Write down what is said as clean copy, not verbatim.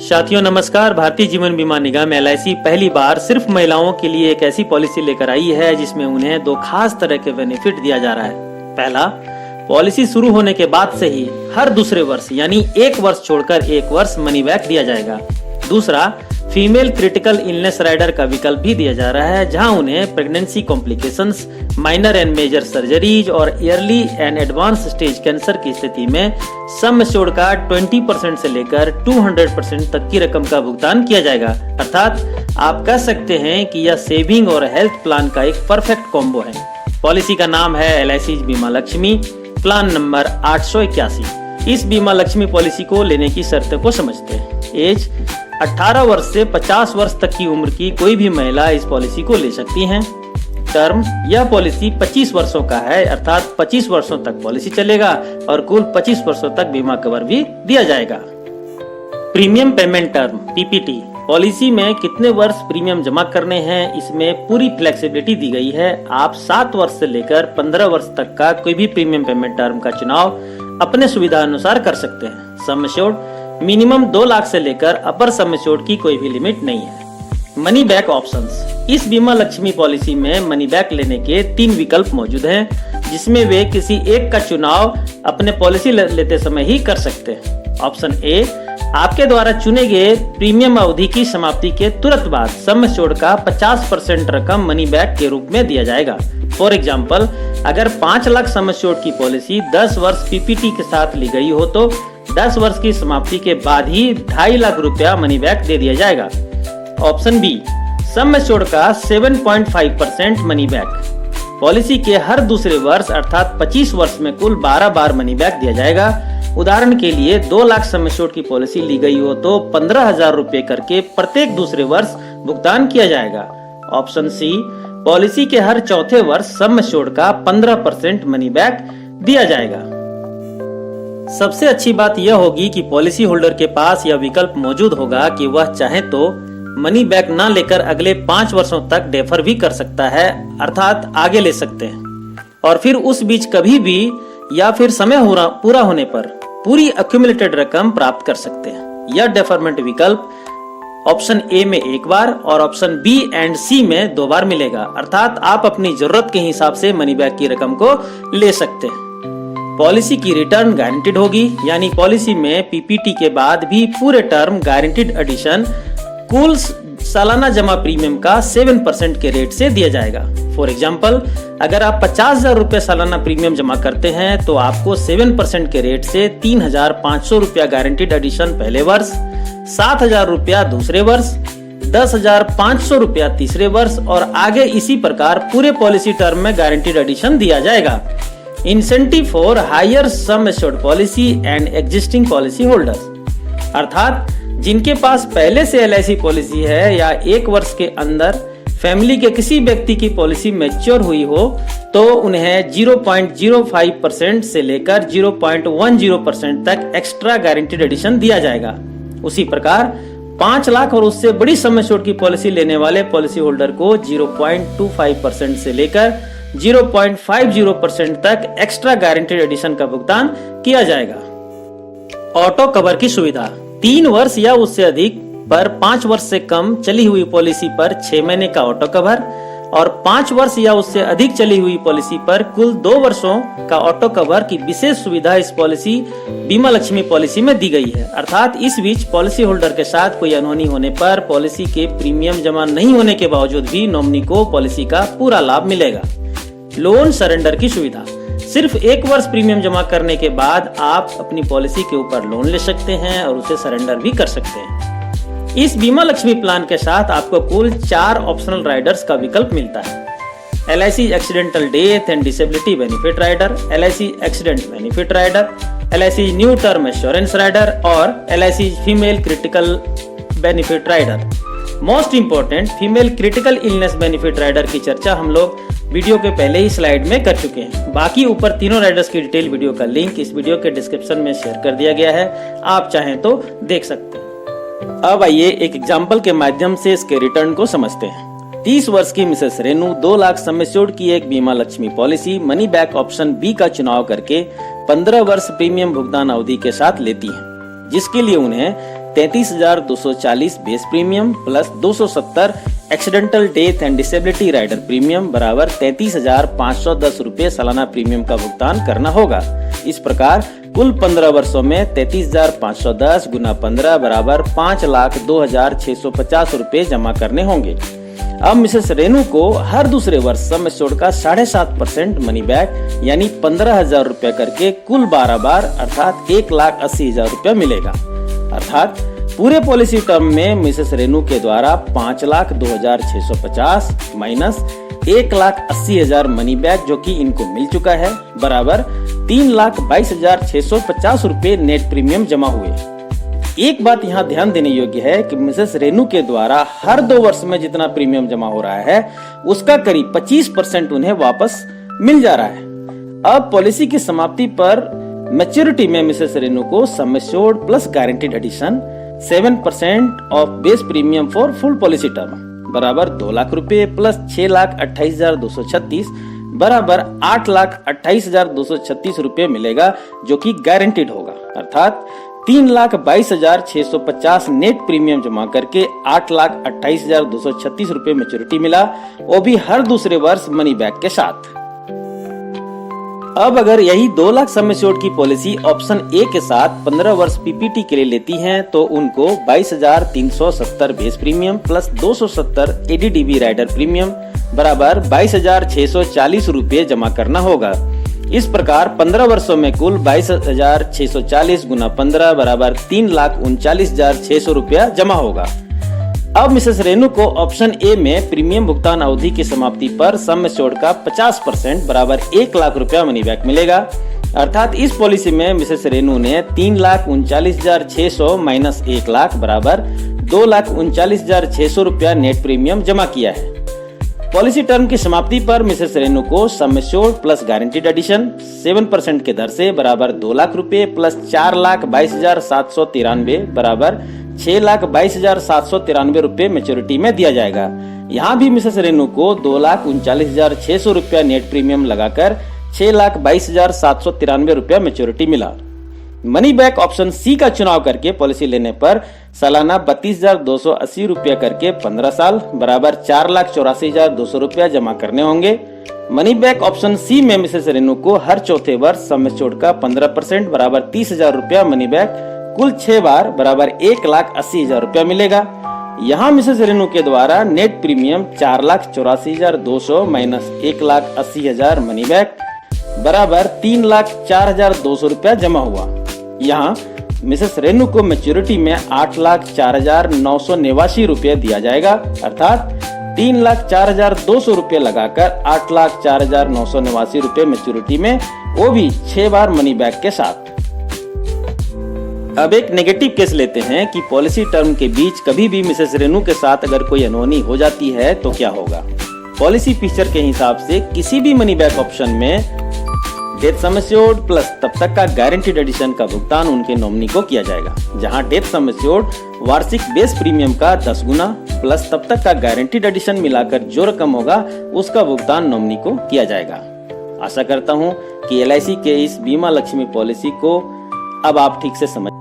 साथियों नमस्कार। भारतीय जीवन बीमा निगम LIC पहली बार सिर्फ महिलाओं के लिए एक ऐसी पॉलिसी लेकर आई है जिसमें उन्हें दो खास तरह के बेनिफिट दिया जा रहा है। पहला, पॉलिसी शुरू होने के बाद से ही हर दूसरे वर्ष यानी एक वर्ष छोड़कर एक वर्ष मनी बैक दिया जाएगा। दूसरा, फीमेल क्रिटिकल इलनेस राइडर का विकल्प भी दिया जा रहा है, जहां उन्हें pregnancy complications, minor and major surgeries और early and advance stage cancer की स्थिति में सम एश्योर्ड का 20% से लेकर 200% तक की रकम का भुगतान किया जाएगा। अर्थात आप कह सकते हैं कि यह सेविंग और हेल्थ प्लान का एक परफेक्ट कॉम्बो है। पॉलिसी का नाम है LIC बीमा लक्ष्मी, प्लान नंबर 881। इस बीमा लक्ष्मी पॉलिसी को लेने की शर्तों को समझते हैं। एज 18 वर्ष से 50 वर्ष तक की उम्र की कोई भी महिला इस पॉलिसी को ले सकती हैं। टर्म, यह पॉलिसी 25 वर्षों का है, अर्थात 25 वर्षों तक पॉलिसी चलेगा और कुल 25 वर्षों तक बीमा कवर भी दिया जाएगा। Premium payment term PPT, policy में कितने वर्ष प्रीमियम जमा करने हैं इसमें पूरी फ्लेक्सिबिलिटी दी गई है। आप 7 वर्ष से लेकर 15 वर्ष तक का कोई भी प्रीमियम पेमेंट टर्म का चुनाव अपने सुविधा अनुसार कर सकते हैं। सम एश्योर्ड मिनिमम 2 लाख से लेकर अपर सम एश्योर्ड की कोई भी लिमिट नहीं है। मनी बैक ऑप्शंस, इस बीमा लक्ष्मी पॉलिसी में मनी बैक लेने के 3 विकल्प मौजूद हैं, जिसमें वे किसी एक का चुनाव अपने पॉलिसी लेते समय ही कर सकते हैं। ऑप्शन ए, आपके द्वारा चुने गए प्रीमियम अवधि की समाप्ति के तुरंत बाद सम एश्योर्ड का 50% रकम मनी बैक के रूप में दिया जाएगा। फॉर एग्जाम्पल, अगर 5 लाख सम एश्योर्ड की पॉलिसी 10 वर्ष PPT के साथ ली गई हो तो 10 वर्ष की समाप्ति के बाद ही 2.5 लाख रुपया मनी बैक दे दिया जाएगा। ऑप्शन बी, सम एश्योर्ड का 7.5% मनी बैक, पॉलिसी के हर दूसरे वर्ष अर्थात 25 वर्ष में कुल 12 बार मनी बैक दिया जाएगा। उदाहरण के लिए 2 लाख सम एश्योर्ड की पॉलिसी ली गई हो तो 15,000 रुपए करके प्रत्येक दूसरे वर्ष भुगतान किया जाएगा। ऑप्शन सी, पॉलिसी के हर चौथे वर्ष सम एश्योर्ड का 15% मनी बैक दिया जाएगा। सबसे अच्छी बात यह होगी कि पॉलिसी होल्डर के पास यह विकल्प मौजूद होगा कि वह चाहे तो मनी बैक न लेकर अगले 5 वर्षों तक डेफर भी कर सकता है, अर्थात आगे ले सकते हैं, और फिर उस बीच कभी भी या फिर समय पूरा होने पर पूरी एक्यूमुलेटेड रकम प्राप्त कर सकते हैं। यह डेफरमेंट विकल्प ऑप्शन ए में 1 बार और ऑप्शन बी एंड सी में 2 बार मिलेगा, अर्थात आप अपनी जरूरत के हिसाब से मनी बैक की रकम को ले सकते हैं। पॉलिसी की रिटर्न गारंटीड होगी, यानी पॉलिसी में PPT के बाद भी पूरे टर्म गारंटीड एडिशन कुल सालाना जमा प्रीमियम का 7% के रेट से दिया जाएगा। फॉर एग्जाम्पल, अगर आप 50,000 रुपए सालाना प्रीमियम जमा करते हैं तो आपको 7% के रेट से 3,500 रुपया गारंटीड एडिशन पहले वर्ष, 7,000 रुपया दूसरे वर्ष, 10,500 रुपया तीसरे वर्ष और आगे इसी प्रकार पूरे पॉलिसी टर्म में गारंटीड एडिशन दिया जाएगा। Incentive for higher sum assured policy and existing policy holders, अर्थात जिनके पास पहले से LIC पॉलिसी है या 1 वर्ष के अंदर फैमिली के किसी व्यक्ति की पॉलिसी मैच्योर हुई हो तो उन्हें 0.05% से लेकर 0.10% तक एक्स्ट्रा गारंटीड एडिशन दिया जाएगा। उसी प्रकार 5 लाख और उससे बड़ी सम एश्योर्ड की पॉलिसी लेने वाले पॉलिसी होल्डर को 0.25% से लेकर 0.50% तक एक्स्ट्रा गारंटीड एडिशन का भुगतान किया जाएगा। ऑटो कवर की सुविधा, 3 वर्ष या उससे अधिक पर 5 वर्ष से कम चली हुई पॉलिसी पर 6 महीने का ऑटो कवर और 5 वर्ष या उससे अधिक चली हुई पॉलिसी पर कुल 2 वर्षों का ऑटो कवर की विशेष सुविधा इस पॉलिसी बीमा लक्ष्मी पॉलिसी में दी गई है। अर्थात इस बीच पॉलिसी होल्डर के साथ कोई अनहोनी होने पर पॉलिसी के प्रीमियम जमा नहीं होने के बावजूद भी नॉमिनी को पॉलिसी का पूरा लाभ मिलेगा। लोन सरेंडर की सुविधा, सिर्फ 1 वर्ष प्रीमियम जमा करने के बाद आप अपनी पॉलिसी के ऊपर लोन ले सकते हैं और उसे सरेंडर भी कर सकते हैं। इस बीमा लक्ष्मी प्लान के साथ आपको कुल 4 ऑप्शनल राइडर्स का विकल्प मिलता है। LIC accidental death and disability benefit rider, LIC accident benefit rider, LIC new term assurance rider और LIC female critical benefit rider. Most important, female critical illness benefit rider की चर्चा हम लोग वीडियो के पहले ही स्लाइड में कर चुके हैं। बाकी ऊपर तीनों राइडर्स की डिटेल वीडियो का लिंक इस वीडियो के डिस्क्रिप्शन में शेयर कर दिया गया है, आप चाहें तो देख सकते हैं। अब आइए एक एग्जाम्पल के माध्यम से इसके रिटर्न को समझते हैं। 30 वर्ष की Mrs Renu 2 lakh sum assured की एक Bima Lakshmi policy money back option B का चुनाव करके 15 वर्ष प्रीमियम भुगतान अवधि के साथ लेती है, जिसके लिए उन्हें 33,240 base premium plus 270 accidental death and disability rider premium बराबर 33,510 रुपए सालाना प्रीमियम का भुगतान करना होगा। इस प्रकार कुल 15 वर्षों में 33,510 गुना 15 बराबर 5,02,650 रुपए जमा करने होंगे। अब मिसेस रेनू को हर दूसरे वर्ष सम एश्योर्ड का 7.5% मनी बैक यानी 15,000 रुपया करके कुल 12 बार अर्थात 1,80,000 रुपया मिलेगा। अर्थात पूरे पॉलिसी टर्म में मिसेस रेनू के द्वारा 5,02,650 माइनस 1,80,000 मनी बैक जो कि इनको मिल चुका है बराबर 3,22,650 रुपए नेट प्रीमियम जमा हुए। एक बात यहाँ ध्यान देने योग्य है कि मिसेस रेनू के द्वारा हर 2 वर्ष में जितना प्रीमियम जमा हो रहा है उसका करीब 25% उन्हें वापस मिल जा रहा है। अब पॉलिसी की समाप्ति पर मैच्योरिटी में मिसेस रेनू को sum assured plus guaranteed addition 7% of base premium for full policy term बराबर 2 लाख रुपए प्लस 6,28,236 बराबर 8,28,236 रुपए मिलेगा जो कि गारंटीड होगा। अर्थात 3,22,650 नेट प्रीमियम जमा करके 8,28,236 रुपए मैच्योरिटी मिला, वो भी हर दूसरे वर्ष मनी बैक के साथ। अब अगर यही 2 लाख सम एश्योर्ड की पॉलिसी ऑप्शन ए के साथ 15 वर्ष पीपीटी के लिए लेती हैं तो उनको 22,370 base premium plus 270 ADDB rider premium बराबर 22,640 रुपए जमा करना होगा। इस प्रकार 15 वर्षों में कुल 22,640 गुना 15 बराबर 3,39,600 रुपया जमा होगा। अब मिसेस रेनू को ऑप्शन ए में प्रीमियम भुगतान अवधि की समाप्ति पर सम एश्योर्ड का 50% बराबर 1 लाख रुपया मनी बैक मिलेगा। अर्थात इस पॉलिसी में मिसेस रेनू ने 3,39,600 माइनस 1 लाख बराबर 2,39,600 रुपया नेट प्रीमियम जमा किया है। पॉलिसी टर्म की समाप्ति पर मिसेस रेनू को sum assured plus guaranteed addition 7% के दर से बराबर 2 लाख रुपए प्लस 4,22,793 बराबर 6,22,793 रुपए मैच्योरिटी में दिया जाएगा। यहाँ भी मिसेस रेनू को 2,39,600 रुपया नेट प्रीमियम लगाकर 6,22,793 रुपया मैच्योरिटी मिला। मनी बैक ऑप्शन सी का चुनाव करके पॉलिसी लेने पर सालाना 32,280 रुपया करके 15 साल बराबर 4,84,200 रुपया जमा करने होंगे। मनी बैक ऑप्शन सी में मिसेस रेनू को हर चौथे वर्ष सम एश्योर्ड का 15% बराबर 30,000 रुपया मनी बैक कुल 6 बार बराबर 1,80,000 रुपया मिलेगा। यहाँ मिसेस रेनू के द्वारा net premium 4,84,200 minus 1,80,000 money back बराबर 3,04,200 रुपया जमा हुआ। यहाँ मिसेस रेनू को मैच्योरिटी में 8,04,989 रुपये दिया जाएगा। अर्थात 3,04,200 रुपये लगाकर 8,04,989 रुपये मैच्योरिटी में, वो भी 6 बार मनी बैक के साथ। अब एक नेगेटिव केस लेते हैं कि पॉलिसी टर्म के बीच कभी भी मिसेस रेनू के साथ अगर कोई अनहोनी हो जाती है तो क्या होगा। पॉलिसी फीचर के हिसाब से किसी भी मनी बैक ऑप्शन में डेथ सम एश्योर्ड प्लस तब तक का गारंटीड एडिशन का भुगतान उनके नॉमिनी को किया जाएगा, जहां डेथ सम एश्योर्ड वार्षिक बेस प्रीमियम का 10 गुना प्लस तब तक का गारंटीड एडिशन मिलाकर जो रकम होगा उसका भुगतान नॉमिनी को किया जाएगा। आशा करता हूं कि LIC के इस बीमा लक्ष्मी पॉलिसी को अब आप ठीक से समझ